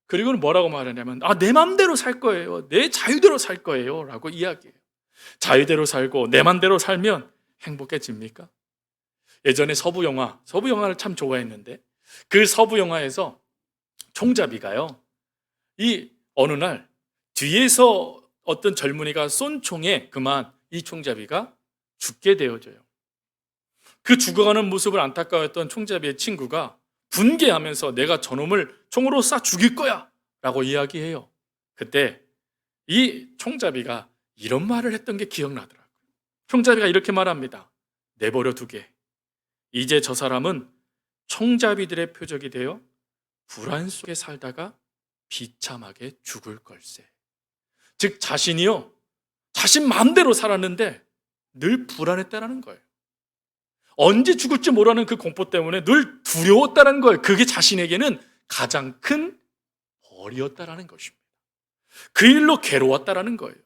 그리고는 뭐라고 말하냐면 내 맘대로 살 거예요, 내 자유대로 살 거예요 라고 이야기해요. 자유대로 살고 내 맘대로 살면 행복해집니까? 예전에 서부 영화를 참 좋아했는데 그 서부 영화에서 총잡이가요 어느 날 뒤에서 어떤 젊은이가 쏜 총에 그만 이 총잡이가 죽게 되어져요. 그 죽어가는 모습을 안타까워했던 총잡이의 친구가 분개하면서 내가 저놈을 총으로 쏴 죽일 거야 라고 이야기해요. 그때 이 총잡이가 이런 말을 했던 게 기억나더라고요. 총잡이가 이렇게 말합니다. 내버려 두게. 이제 저 사람은 총잡이들의 표적이 되어 불안 속에 살다가 비참하게 죽을 걸세. 즉 자신이요 자신 마음대로 살았는데 늘 불안했다라는 거예요. 언제 죽을지 모르는 그 공포 때문에 늘 두려웠다는 거예요. 그게 자신에게는 가장 큰 벌이었다라는 것입니다. 그 일로 괴로웠다라는 거예요.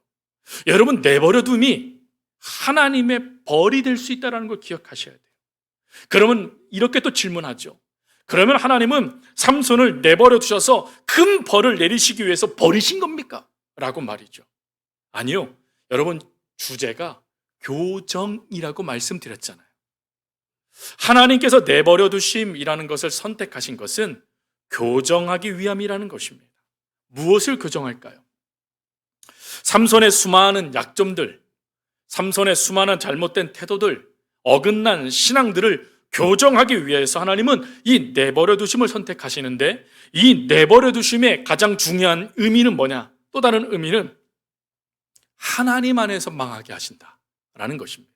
여러분 내버려둠이 하나님의 벌이 될 수 있다는 걸 기억하셔야 돼요. 그러면 이렇게 또 질문하죠. 그러면 하나님은 삼손을 내버려 두셔서 큰 벌을 내리시기 위해서 버리신 겁니까? 라고 말이죠. 아니요. 여러분 주제가 교정이라고 말씀드렸잖아요. 하나님께서 내버려 두심이라는 것을 선택하신 것은 교정하기 위함이라는 것입니다. 무엇을 교정할까요? 삼손의 수많은 약점들, 삼손의 수많은 잘못된 태도들, 어긋난 신앙들을 교정하기 위해서 하나님은 이 내버려 두심을 선택하시는데 이 내버려 두심의 가장 중요한 의미는 뭐냐? 또 다른 의미는 하나님 안에서 망하게 하신다라는 것입니다.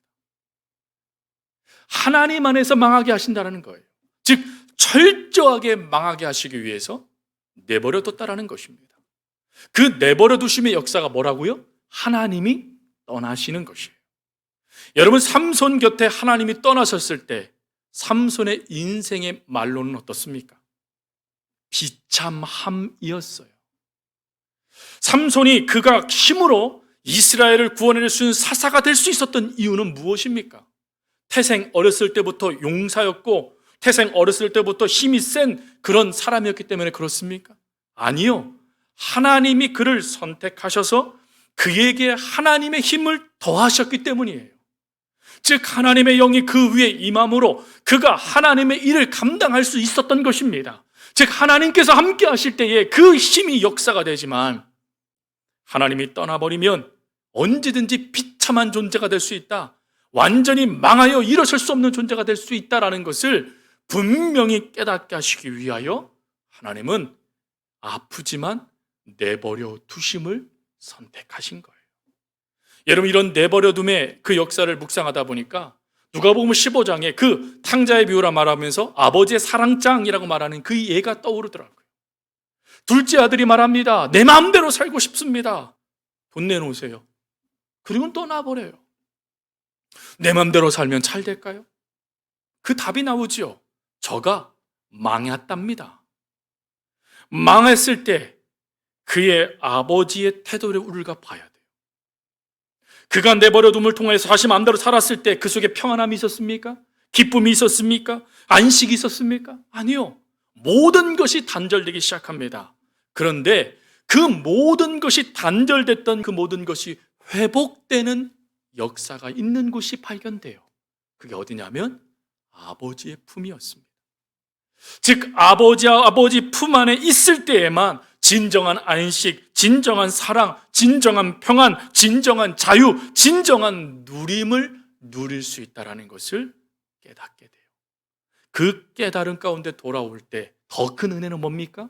하나님 안에서 망하게 하신다는 거예요. 즉 철저하게 망하게 하시기 위해서 내버려 뒀다라는 것입니다. 그 내버려 두심의 역사가 뭐라고요? 하나님이 떠나시는 것이에요. 여러분 삼손 곁에 하나님이 떠나셨을 때 삼손의 인생의 말로는 어떻습니까? 비참함이었어요. 삼손이 그가 힘으로 이스라엘을 구원해낼 수 있는 사사가 될 수 있었던 이유는 무엇입니까? 태생 어렸을 때부터 용사였고 태생 어렸을 때부터 힘이 센 그런 사람이었기 때문에 그렇습니까? 아니요. 하나님이 그를 선택하셔서 그에게 하나님의 힘을 더하셨기 때문이에요. 즉 하나님의 영이 그 위에 임함으로 그가 하나님의 일을 감당할 수 있었던 것입니다. 즉 하나님께서 함께 하실 때에 그 힘이 역사가 되지만 하나님이 떠나버리면 언제든지 비참한 존재가 될 수 있다, 완전히 망하여 일어설 수 없는 존재가 될 수 있다라는 것을 분명히 깨닫게 하시기 위하여 하나님은 아프지만 내버려 두심을 선택하신 거예요. 여러분, 이런 내버려 둠의 그 역사를 묵상하다 보니까 누가복음 15장에 그 탕자의 비유라 말하면서 아버지의 사랑장이라고 말하는 그 예가 떠오르더라고요. 둘째 아들이 말합니다. 내 마음대로 살고 싶습니다. 돈 내놓으세요. 그리고 떠나버려요. 내 마음대로 살면 잘 될까요? 그 답이 나오지요. 저가 망했답니다. 망했을 때 그의 아버지의 태도를 우리가 봐야 돼요. 그가 내버려둠을 통해서 다시 마음대로 살았을 때 그 속에 평안함이 있었습니까? 기쁨이 있었습니까? 안식이 있었습니까? 아니요. 모든 것이 단절되기 시작합니다. 그런데 그 모든 것이 단절됐던 그 모든 것이 회복되는 역사가 있는 곳이 발견돼요. 그게 어디냐면 아버지의 품이었습니다. 즉 아버지 품 안에 있을 때에만 진정한 안식, 진정한 사랑, 진정한 평안, 진정한 자유, 진정한 누림을 누릴 수 있다는 것을 깨닫게 돼요. 그 깨달음 가운데 돌아올 때 더 큰 은혜는 뭡니까?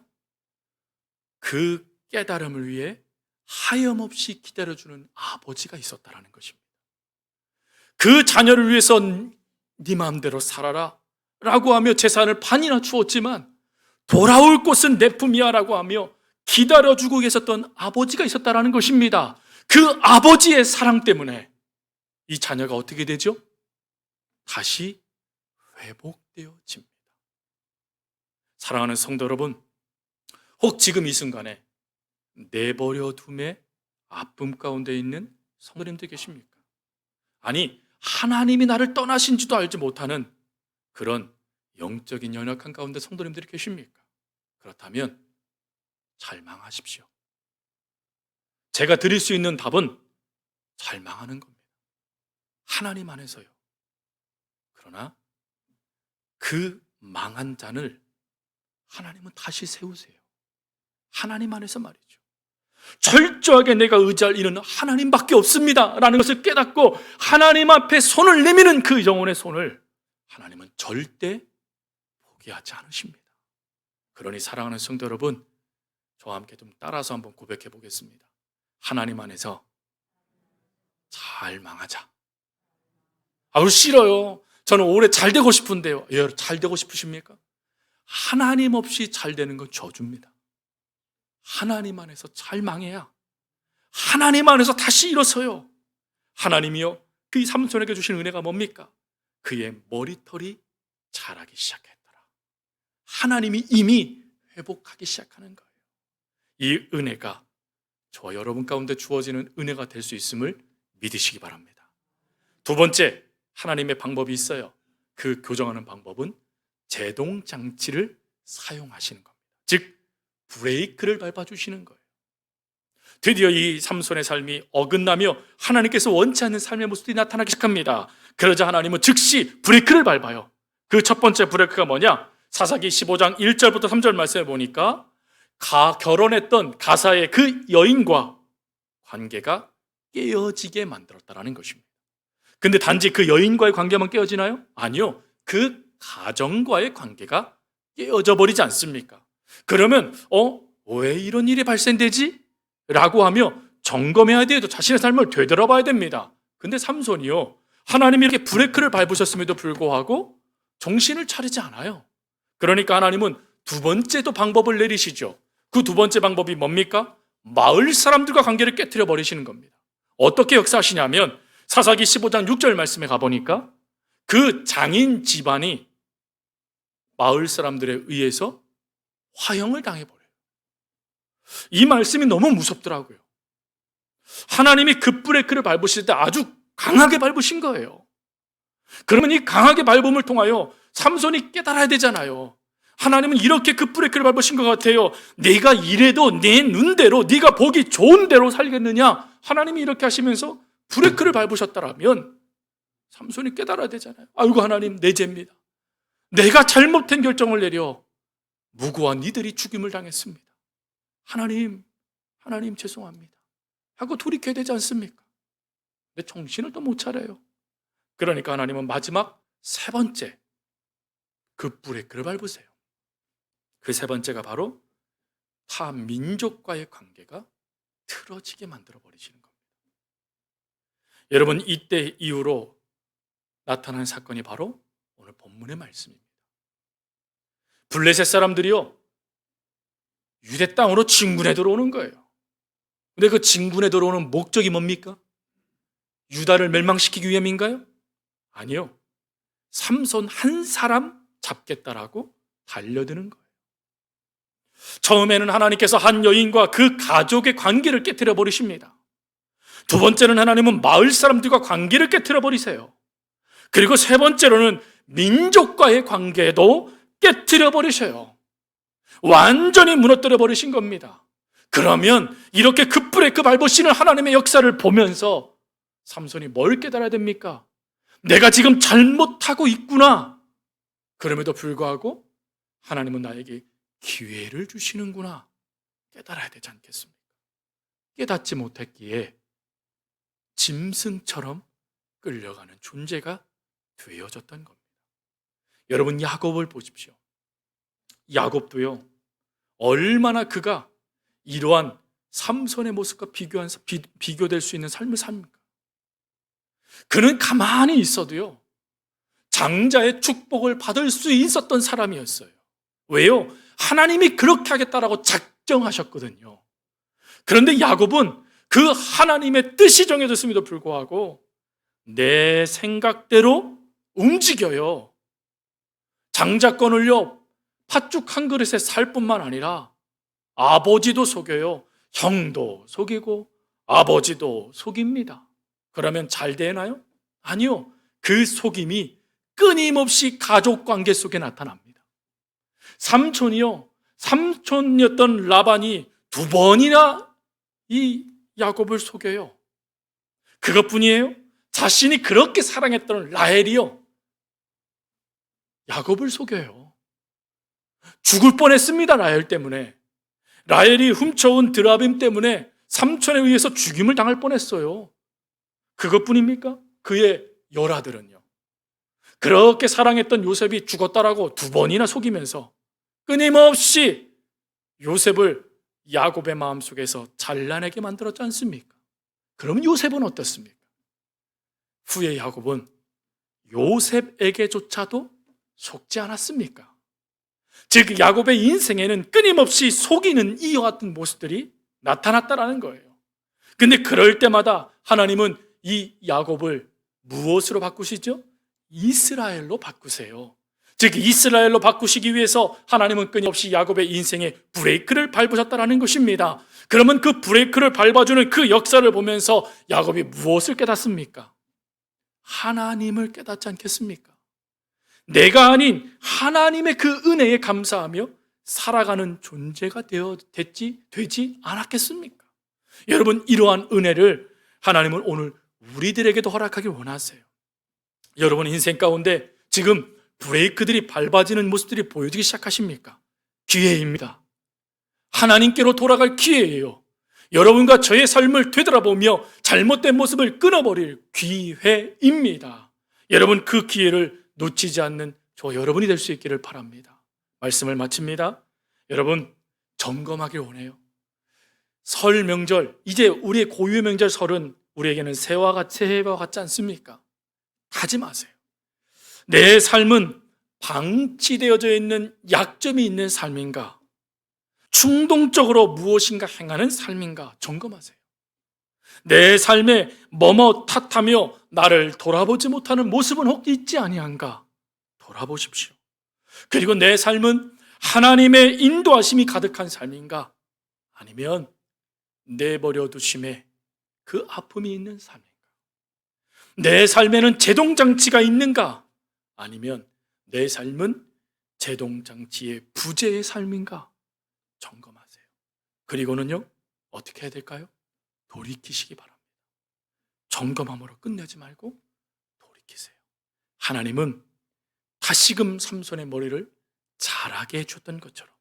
그 깨달음을 위해 하염없이 기다려주는 아버지가 있었다는 것입니다. 그 자녀를 위해서 네 마음대로 살아라 라고 하며 재산을 반이나 주었지만 돌아올 곳은 내 품이야 라고 하며 기다려주고 계셨던 아버지가 있었다는 것입니다. 그 아버지의 사랑 때문에 이 자녀가 어떻게 되죠? 다시 회복되어집니다. 사랑하는 성도 여러분, 혹 지금 이 순간에 내버려 둠의 아픔 가운데 있는 성도님들 계십니까? 아니, 하나님이 나를 떠나신지도 알지 못하는 그런 영적인 연약한 가운데 성도님들이 계십니까? 그렇다면 절망하십시오. 제가 드릴 수 있는 답은 절망하는 겁니다. 하나님 안에서요. 그러나 그 망한 잔을 하나님은 다시 세우세요. 하나님 안에서 말이죠. 철저하게 내가 의지할 이는 하나님밖에 없습니다 라는 것을 깨닫고 하나님 앞에 손을 내미는 그 영혼의 손을 하나님은 절대 포기하지 않으십니다. 그러니 사랑하는 성도 여러분, 저와 함께 좀 따라서 한번 고백해 보겠습니다. 하나님 안에서 잘 망하자. 아우, 싫어요. 저는 오래 잘 되고 싶은데요. 예, 잘 되고 싶으십니까? 하나님 없이 잘 되는 건 저주입니다. 하나님 안에서 잘 망해야 하나님 안에서 다시 일어서요. 하나님이요, 그 삼손에게 주신 은혜가 뭡니까? 그의 머리털이 자라기 시작했더라. 하나님이 이미 회복하기 시작하는 거예요. 이 은혜가 저와 여러분 가운데 주어지는 은혜가 될 수 있음을 믿으시기 바랍니다. 두 번째, 하나님의 방법이 있어요. 그 교정하는 방법은 제동장치를 사용하시는 겁니다. 즉 브레이크를 밟아주시는 거예요. 드디어 이 삼손의 삶이 어긋나며 하나님께서 원치 않는 삶의 모습이 나타나기 시작합니다. 그러자 하나님은 즉시 브레이크를 밟아요. 그 첫 번째 브레이크가 뭐냐? 사사기 15장 1절부터 3절 말씀에 보니까 결혼했던 가사의 그 여인과 관계가 깨어지게 만들었다는 것입니다. 근데 단지 그 여인과의 관계만 깨어지나요? 아니요. 그 가정과의 관계가 깨어져 버리지 않습니까? 그러면 왜 이런 일이 발생되지? 라고 하며 점검해야 돼요. 자신의 삶을 되돌아봐야 됩니다. 근데 삼손이요, 하나님이 이렇게 브레이크를 밟으셨음에도 불구하고 정신을 차리지 않아요. 그러니까 하나님은 두 번째도 방법을 내리시죠. 그 두 번째 방법이 뭡니까? 마을 사람들과 관계를 깨트려 버리시는 겁니다. 어떻게 역사하시냐면 사사기 15장 6절 말씀에 가보니까 그 장인 집안이 마을 사람들에 의해서 화형을 당해버려요. 이 말씀이 너무 무섭더라고요. 하나님이 그 브레이크를 밟으실 때 아주 강하게 밟으신 거예요. 그러면 이 강하게 밟음을 통하여 삼손이 깨달아야 되잖아요. 하나님은 이렇게 그 브레이크를 밟으신 것 같아요. 내가 이래도 내 눈대로, 네가 보기 좋은 대로 살겠느냐? 하나님이 이렇게 하시면서 브레이크를 밟으셨다라면 삼손이 깨달아야 되잖아요. 아이고, 하나님, 내 죄입니다. 내가 잘못된 결정을 내려 무고한 이들이 죽임을 당했습니다. 하나님 죄송합니다 하고 돌이켜야 되지 않습니까? 근데 정신을 또 못 차려요. 그러니까 하나님은 마지막 세 번째 그 브레이크를 밟으세요. 그 세 번째가 바로 타 민족과의 관계가 틀어지게 만들어 버리시는 겁니다. 여러분, 이때 이후로 나타난 사건이 바로 오늘 본문의 말씀입니다. 블레셋 사람들이요, 유대 땅으로 진군해 들어오는 거예요. 근데 그 진군해 들어오는 목적이 뭡니까? 유다를 멸망시키기 위함인가요? 아니요. 삼손 한 사람 잡겠다라고 달려드는 거예요. 처음에는 하나님께서 한 여인과 그 가족의 관계를 깨뜨려 버리십니다. 두 번째는 하나님은 마을 사람들과 관계를 깨뜨려 버리세요. 그리고 세 번째로는 민족과의 관계도 깨뜨려 버리셔요. 완전히 무너뜨려 버리신 겁니다. 그러면 이렇게 급브레이크 밟으시는 하나님의 역사를 보면서 삼손이 뭘 깨달아야 됩니까? 내가 지금 잘못하고 있구나. 그럼에도 불구하고 하나님은 나에게 기회를 주시는구나 깨달아야 되지 않겠습니까? 깨닫지 못했기에 짐승처럼 끌려가는 존재가 되어졌던 겁니다. 여러분, 야곱을 보십시오. 야곱도요, 얼마나 그가 이러한 삼손의 모습과 비교될 수 있는 삶을 삽니까? 그는 가만히 있어도요, 장자의 축복을 받을 수 있었던 사람이었어요. 왜요? 하나님이 그렇게 하겠다라고 작정하셨거든요. 그런데 야곱은 그 하나님의 뜻이 정해졌음에도 불구하고 내 생각대로 움직여요. 장자권을요, 팥죽 한 그릇에 살 뿐만 아니라 아버지도 속여요. 형도 속이고 아버지도 속입니다. 그러면 잘 되나요? 아니요. 그 속임이 끊임없이 가족관계 속에 나타납니다. 삼촌이었던 라반이 두 번이나 이 야곱을 속여요. 그것뿐이에요? 자신이 그렇게 사랑했던 라헬이요, 야곱을 속여요. 죽을 뻔했습니다. 라헬 때문에. 라헬이 훔쳐온 드라빔 때문에 삼촌에 의해서 죽임을 당할 뻔했어요. 그것뿐입니까? 그의 열아들은요, 그렇게 사랑했던 요셉이 죽었다라고 두 번이나 속이면서 끊임없이 요셉을 야곱의 마음속에서 잘라내게 만들었지 않습니까? 그럼 요셉은 어떻습니까? 후에 야곱은 요셉에게조차도 속지 않았습니까? 즉, 야곱의 인생에는 끊임없이 속이는 이와 같은 모습들이 나타났다라는 거예요. 근데 그럴 때마다 하나님은 이 야곱을 무엇으로 바꾸시죠? 이스라엘로 바꾸세요. 즉, 이스라엘로 바꾸시기 위해서 하나님은 끊임없이 야곱의 인생에 브레이크를 밟으셨다는 것입니다. 그러면 그 브레이크를 밟아주는 그 역사를 보면서 야곱이 무엇을 깨닫습니까? 하나님을 깨닫지 않겠습니까? 내가 아닌 하나님의 그 은혜에 감사하며 살아가는 존재가 되지 않았겠습니까? 여러분, 이러한 은혜를 하나님은 오늘 우리들에게도 허락하길 원하세요. 여러분 인생 가운데 지금 브레이크들이 밟아지는 모습들이 보여지기 시작하십니까? 기회입니다. 하나님께로 돌아갈 기회예요. 여러분과 저의 삶을 되돌아보며 잘못된 모습을 끊어버릴 기회입니다. 여러분, 그 기회를 놓치지 않는 저 여러분이 될 수 있기를 바랍니다. 말씀을 마칩니다. 여러분, 점검하길 원해요. 설 명절, 이제 우리의 고유의 명절 설은 우리에게는 새해와 같지 않습니까? 하지 마세요. 내 삶은 방치되어져 있는 약점이 있는 삶인가? 충동적으로 무엇인가 행하는 삶인가? 점검하세요. 내 삶에 뭐뭐 탓하며 나를 돌아보지 못하는 모습은 혹 있지 아니한가? 돌아보십시오. 그리고 내 삶은 하나님의 인도하심이 가득한 삶인가? 아니면 내버려 두심에 그 아픔이 있는 삶인가? 내 삶에는 제동장치가 있는가? 아니면 내 삶은 제동장치의 부재의 삶인가? 점검하세요. 그리고는요, 어떻게 해야 될까요? 돌이키시기 바랍니다. 점검함으로 끝내지 말고 돌이키세요. 하나님은 다시금 삼손의 머리를 자라게 해줬던 것처럼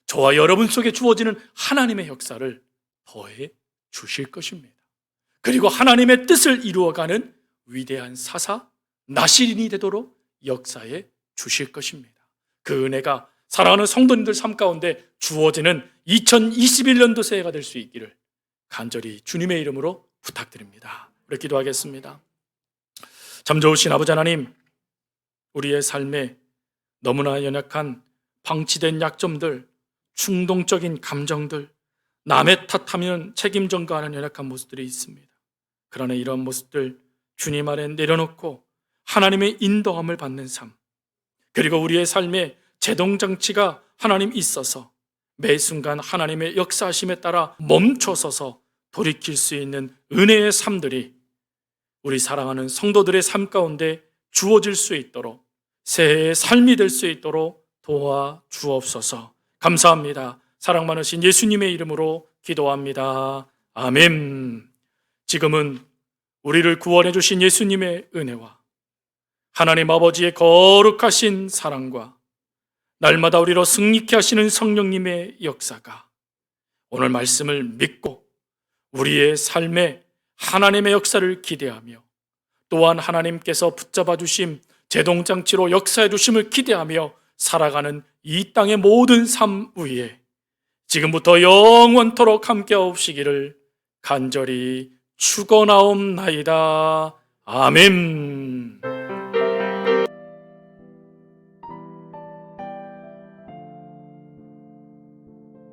저와 여러분 속에 주어지는 하나님의 역사를 더해 주실 것입니다. 그리고 하나님의 뜻을 이루어가는 위대한 사사 나시린이 되도록 역사해 주실 것입니다. 그 은혜가 사랑하는 성도님들 삶 가운데 주어지는 2021년도 새해가 될 수 있기를 간절히 주님의 이름으로 부탁드립니다. 우리 기도하겠습니다. 참 좋으신 아버지 하나님, 우리의 삶에 너무나 연약한 방치된 약점들, 충동적인 감정들, 남의 탓하면 책임 전가하는 연약한 모습들이 있습니다. 그러나 이런 모습들 주님 아래 내려놓고 하나님의 인도함을 받는 삶, 그리고 우리의 삶에 제동장치가 하나님 있어서 매 순간 하나님의 역사하심에 따라 멈춰서서 돌이킬 수 있는 은혜의 삶들이 우리 사랑하는 성도들의 삶 가운데 주어질 수 있도록 새해의 삶이 될 수 있도록 도와주옵소서. 감사합니다. 사랑 많으신 예수님의 이름으로 기도합니다. 아멘. 지금은 우리를 구원해 주신 예수님의 은혜와 하나님 아버지의 거룩하신 사랑과 날마다 우리로 승리케 하시는 성령님의 역사가 오늘 말씀을 믿고 우리의 삶에 하나님의 역사를 기대하며 또한 하나님께서 붙잡아 주심 제동장치로 역사해 주심을 기대하며 살아가는 이 땅의 모든 삶 위에 지금부터 영원토록 함께 하옵시기를 간절히 축원하옵나이다. 아멘.